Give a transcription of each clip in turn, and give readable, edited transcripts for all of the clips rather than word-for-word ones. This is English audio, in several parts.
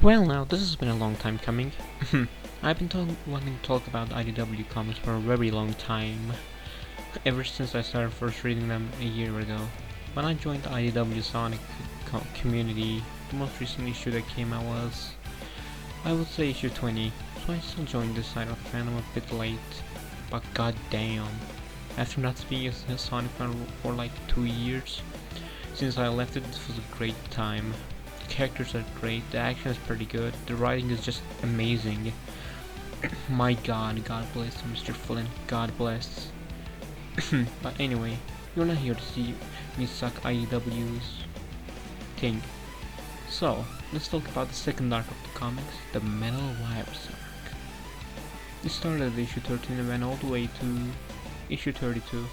Well, now this has been a long time coming. I've been wanting to talk about IDW comics for a very long time, ever since I started first reading them a year ago. When I joined the IDW Sonic community, the most recent issue that came out was, I would say, issue 20, so I still joined this side of the fandom a bit late, but goddamn, after not being a Sonic fan for like 2 years, since I left it, this was a great time. The characters are great, the action is pretty good, the writing is just amazing. My god, God bless Mr. Flynn, God bless. But anyway, you're not here to see me suck IDW's thing. So, let's talk about the second arc of the comics, the Metal Virus arc. It started at issue 13 and went all the way to issue 32.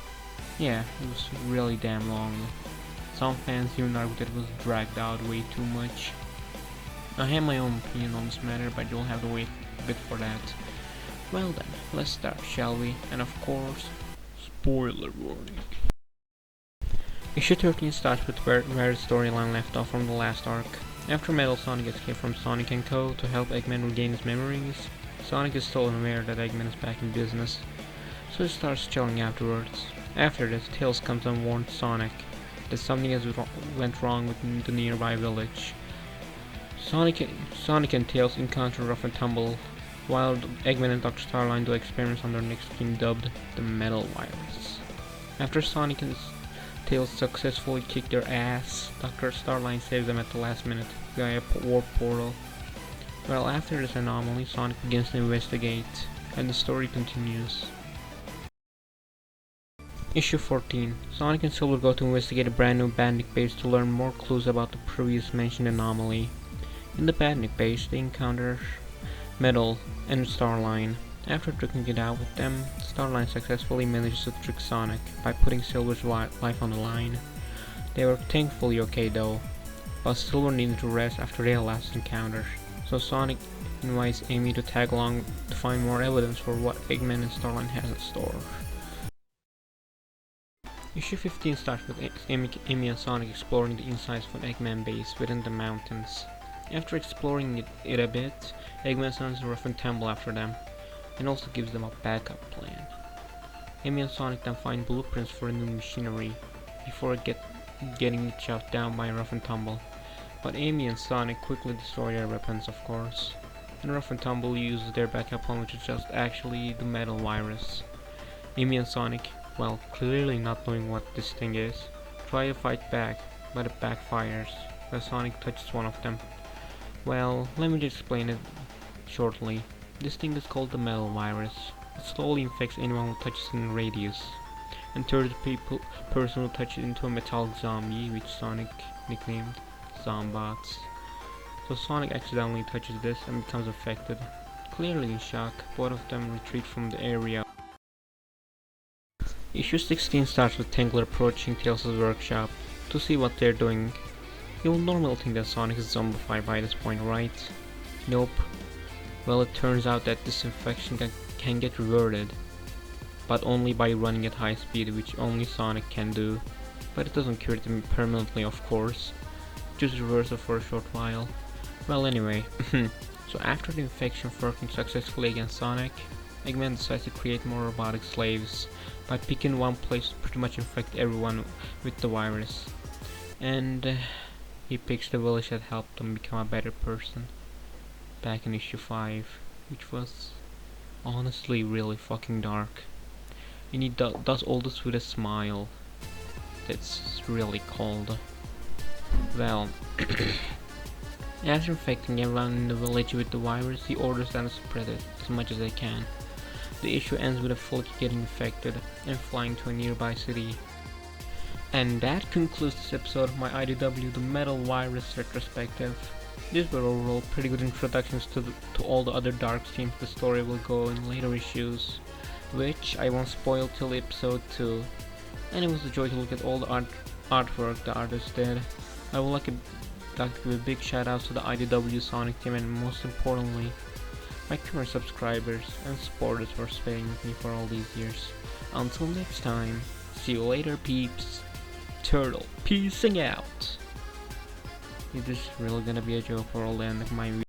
Yeah, it was really damn long. Some fans even argued that it was dragged out way too much. I have my own opinion on this matter, but you'll have to wait a bit for that. Well then, let's start, shall we? And of course, spoiler warning. Issue 13 starts with where the storyline left off from the last arc. After Metal Sonic escaped from Sonic & Co. to help Eggman regain his memories, Sonic is still unaware that Eggman is back in business, so he starts chilling afterwards. After this, Tails comes and warns Sonic that something went wrong with the nearby village. Sonic and Tails encounter Rough and Tumble, while Eggman and Dr. Starline do experiments on their next team dubbed the Metal Virus. After Sonic and Tails successfully kick their ass, Dr. Starline saves them at the last minute via a warp portal. Well, after this anomaly, Sonic begins to investigate, and the story continues. Issue 14. Sonic and Silver go to investigate a brand new Bandit base to learn more clues about the previous mentioned anomaly. In the Bandit base, they encounter Metal and Starline. After tricking it out with them, Starline successfully manages to trick Sonic by putting Silver's life on the line. They were thankfully okay though, but Silver needed to rest after their last encounter, so Sonic invites Amy to tag along to find more evidence for what Eggman and Starline has in store. Issue 15 starts with Amy and Sonic exploring the insides of an Eggman base within the mountains. After exploring it a bit, Eggman sends Rough and Tumble after them, and also gives them a backup plan. Amy and Sonic then find blueprints for a new machinery, before getting shot down by Rough and Tumble. But Amy and Sonic quickly destroy their weapons, of course, and Rough and Tumble uses their backup plan, which is just actually the Metal Virus. Amy and Sonic, well, clearly not knowing what this thing is, try to fight back, but it backfires, when Sonic touches one of them. Well, let me just explain it shortly. This thing is called the Metal Virus. It slowly infects anyone who touches it in radius, and turns the person who touches it into a metallic zombie, which Sonic nicknamed Zombots. So Sonic accidentally touches this and becomes affected. Clearly in shock, both of them retreat from the area. Issue 16 starts with Tangler approaching Tails' workshop to see what they're doing. You would normally think that Sonic is zombified by this point, right? Nope. Well, it turns out that this infection can get reverted, but only by running at high speed, which only Sonic can do. But it doesn't cure them permanently, of course, just reverse it for a short while. Well, anyway, so after the infection working successfully against Sonic, Eggman decides to create more robotic slaves by picking one place to pretty much infect everyone with the virus. And he picks the village that helped him become a better person back in issue 5, which was honestly really fucking dark. And he does all this with a smile. That's really cold. Well, after infecting everyone in the village with the virus, he orders them to spread it as much as they can. The issue ends with a Fulky getting infected and flying to a nearby city. And that concludes this episode of my IDW The Metal Virus retrospective. These were overall pretty good introductions to all the other dark themes the story will go in later issues, which I won't spoil till episode 2. And it was a joy to look at all the artwork the artist did. I would like to give a big shout out to the IDW Sonic team, and most importantly, my current subscribers and supporters for staying with me for all these years. Until next time, see you later peeps. Turtle, peacing out. Is this really gonna be a joke for all the end of my video?